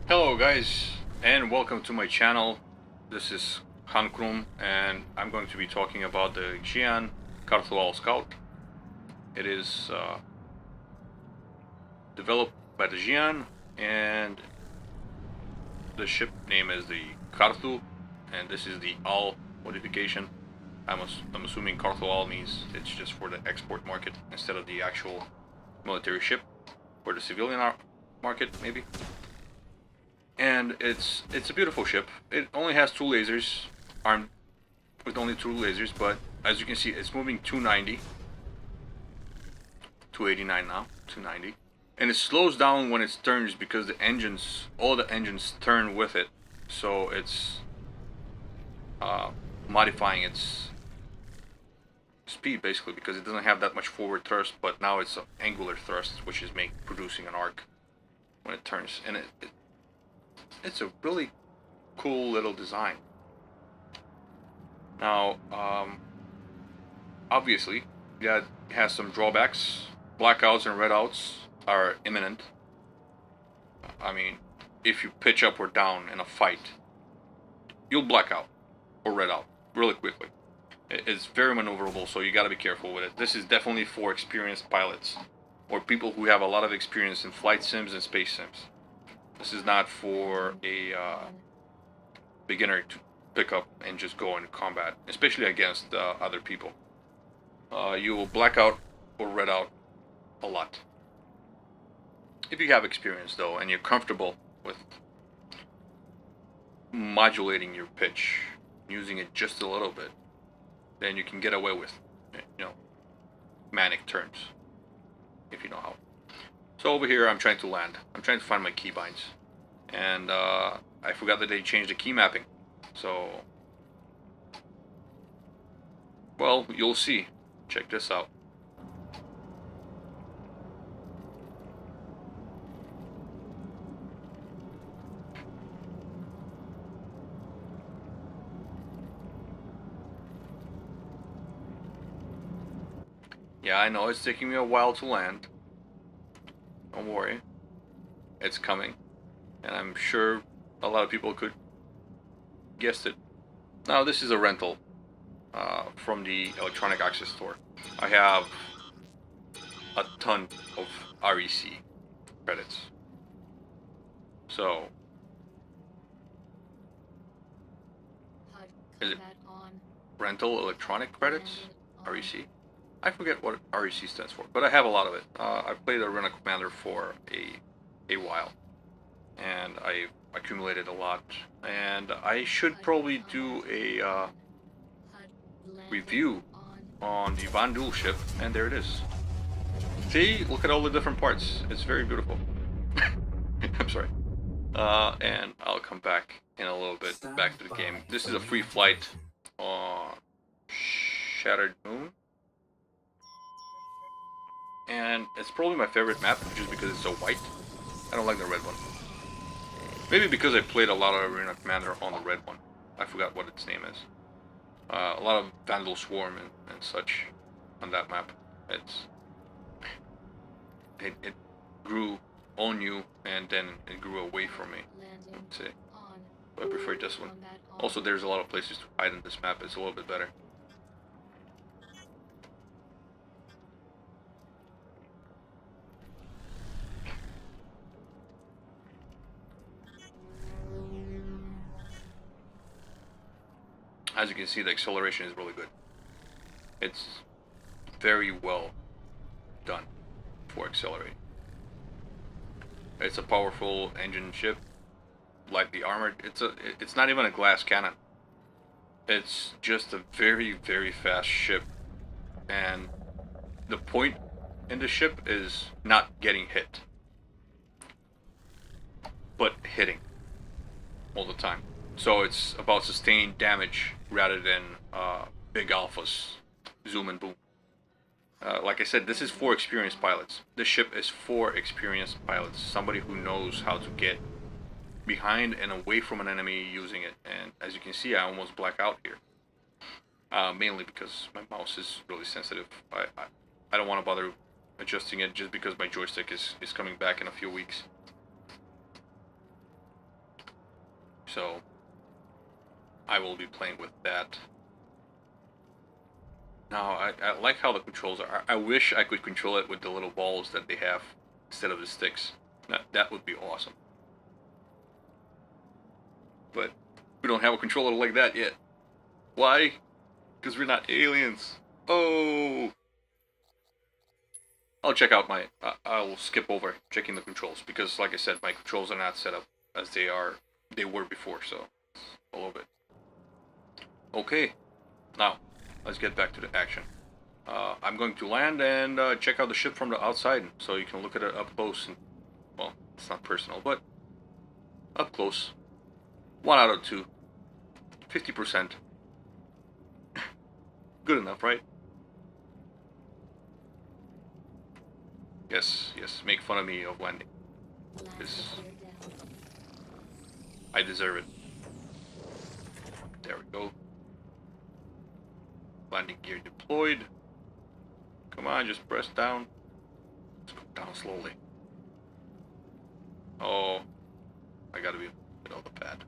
Hello guys, and welcome to my channel. This is Krum, and I'm going to be talking about the Xi'An Karthu-al Scout. It is developed by the Xi'An, and the ship name is the Karthu, and this is the Al modification. I'm assuming Karthu-al means it's just for the export market instead of the actual military ship for the civilian market, maybe. And it's a beautiful ship. It only has two lasers, armed with only two lasers, but as you can see, it's moving 290, 289 now, 290, and it slows down when it turns because the engines, all the engines turn with it, so it's modifying its speed basically because it doesn't have that much forward thrust, but now it's an angular thrust, which is producing an arc when it turns, and it's a really cool little design. Now, obviously, yeah, it has some drawbacks. Blackouts and redouts are imminent. I mean, if you pitch up or down in a fight, you'll black out or red out really quickly. It's very maneuverable, so you gotta be careful with it. This is definitely for experienced pilots or people who have a lot of experience in flight sims and space sims. This is not for a beginner to pick up and just go into combat, especially against other people. You will black out or red out a lot. If you have experience though, and you're comfortable with modulating your pitch, using it just a little bit, then you can get away with, manic turns, if you know how. So over here, I'm trying to land. I'm trying to find my keybinds. And I forgot that they changed the key mapping. So, well, you'll see. Check this out. Yeah, I know it's taking me a while to land. Don't worry. It's coming. And I'm sure a lot of people could guess it. Now, this is a rental from the electronic access store. I have a ton of REC credits. So, is it rental electronic credits? REC? I forget what REC stands for, but I have a lot of it. I've played Arena Commander for a while, and I've accumulated a lot. And I should probably do a review on the Von Duel ship, and there it is. See, look at all the different parts. It's very beautiful. I'm sorry. And I'll come back in a little bit, back to the game. This is a free flight on Shattered Moon. And it's probably my favorite map just because it's so white. I don't like the red one. Maybe because I played a lot of Arena Commander on the red one. I forgot what its name is. A lot of Vandal Swarm and such on that map. It grew on you and then it grew away from me. Let's see. So I prefer this one. Also, there's a lot of places to hide in this map. It's a little bit better. As you can see, the acceleration is really good. It's very well done for accelerating. It's a powerful engine ship, lightly armored. It's not even a glass cannon. It's just a very, very fast ship. And the point in the ship is not getting hit, but hitting all the time. So it's about sustained damage rather than big alphas, zoom and boom. Like I said, this is for experienced pilots. This ship is for experienced pilots. Somebody who knows how to get behind and away from an enemy using it. And as you can see, I almost black out here. Mainly because my mouse is really sensitive. I don't want to bother adjusting it just because my joystick is coming back in a few weeks. So I will be playing with that. Now, I like how the controls are. I wish I could control it with the little balls that they have instead of the sticks. That would be awesome. But we don't have a controller like that yet. Why? Because we're not aliens. Oh! I'll check out my... I'll skip over checking the controls. Because, like I said, my controls are not set up as they were before, so... a little bit. Okay. Now, let's get back to the action. I'm going to land and check out the ship from the outside, so you can look at it up close. And, well, it's not personal, but up close. 1 out of 2. 50%. Good enough, right? Yes, yes. Make fun of me of landing. Because I deserve it. There we go. Landing gear deployed. Come on, just press down. Let's go down slowly. Oh, I gotta be a bit of the pad.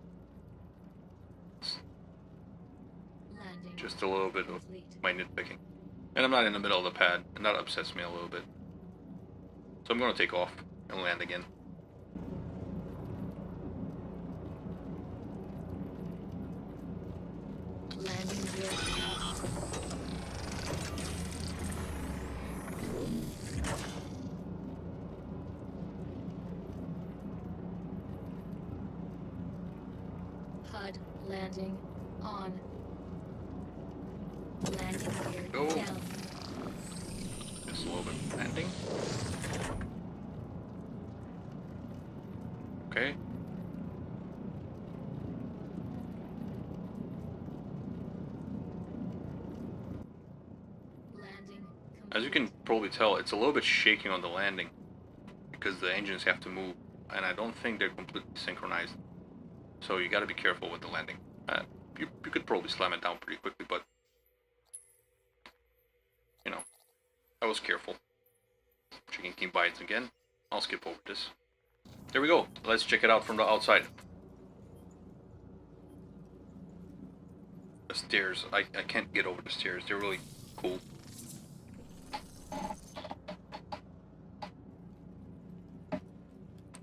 Just a little bit of my nitpicking. And I'm not in the middle of the pad, and that upsets me a little bit. So I'm gonna take off and land again. Landing gear. HUD landing on. Landing gear Go. down. Just a little bit landing. Okay. Landing. As you can probably tell, it's a little bit shaking on the landing because the engines have to move, and I don't think they're completely synchronized. So you gotta be careful with the landing. You could probably slam it down pretty quickly, but you know, I was careful. Checking key bytes again. I'll skip over this. There we go. Let's check it out from the outside. The stairs. I can't get over the stairs. They're really cool.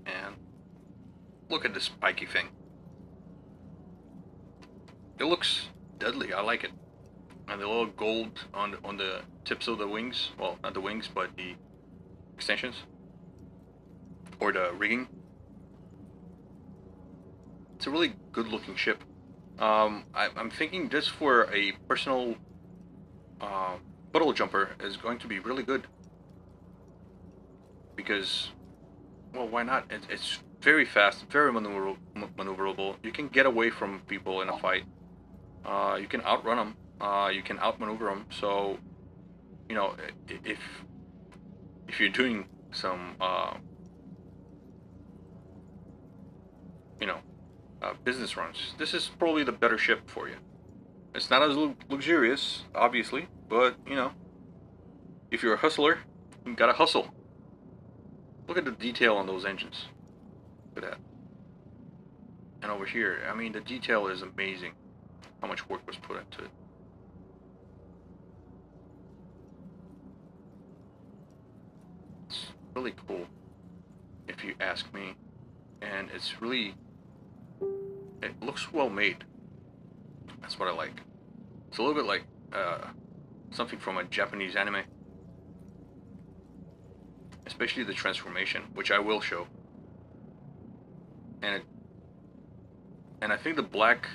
And look at this spiky thing. It looks deadly. I like it. And the little gold on the tips of the wings. Well, not the wings, but the extensions. Or the rigging. It's a really good looking ship. I'm thinking this for a personal puddle jumper is going to be really good. Because, well, why not? It's very fast, very maneuverable. You can get away from people in a fight. You can outrun them. You can outmaneuver them. So, you know, if you're doing some, you know, business runs, this is probably the better ship for you. It's not as luxurious, obviously, but you know, if you're a hustler, you gotta hustle. Look at the detail on those engines. Look at that. And over here, I mean, the detail is amazing. How much work was put into it. It's really cool, if you ask me. And it's really, it looks well made. That's what I like. It's a little bit like something from a Japanese anime. Especially the transformation, which I will show. And I think the black,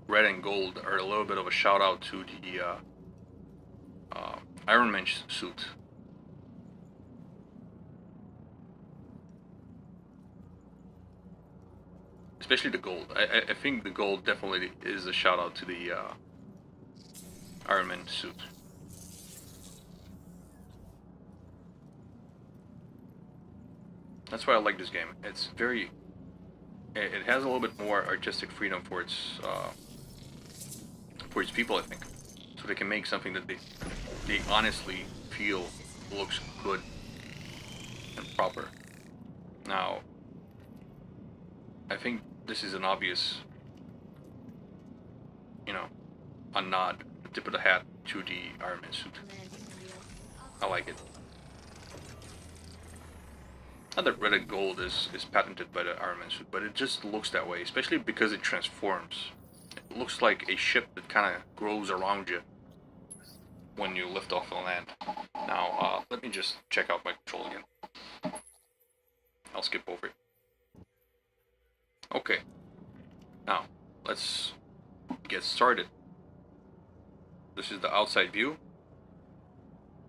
red, and gold are a little bit of a shout out to the Iron Man suit. Especially the gold. I think the gold definitely is a shout out to the Iron Man suit. That's why I like this game. It's very... It has a little bit more artistic freedom for its people, I think. So they can make something that they honestly feel looks good and proper. Now, I think this is an obvious you know, a nod, a tip of the hat to the Iron Man suit. Landing gear. I like it. Not that red and gold is patented by the Iron Man suit, but it just looks that way, especially because it transforms. It looks like a ship that kind of grows around you when you lift off and land. Now, let me just check out my control again. I'll skip over it. Okay. Now, let's get started. This is the outside view.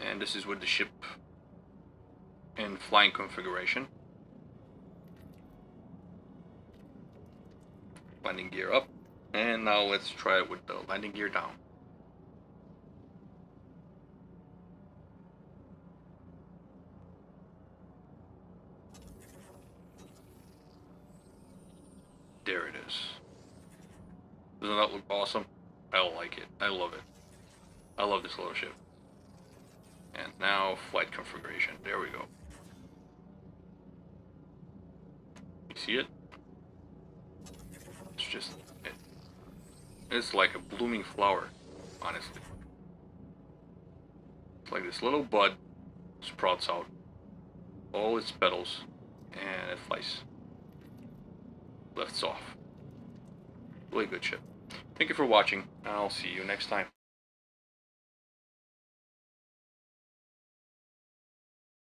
And this is with the ship in flying configuration. Landing gear up. And now let's try it with the landing gear down. There it is. Doesn't that look awesome? I like it. I love it. I love this little ship. And now flight configuration. There we go. You see it? It's just it. It's like a blooming flower, honestly. It's like this little bud sprouts out all its petals and it flies. Lifts off. Really good ship. Thank you for watching. I'll see you next time.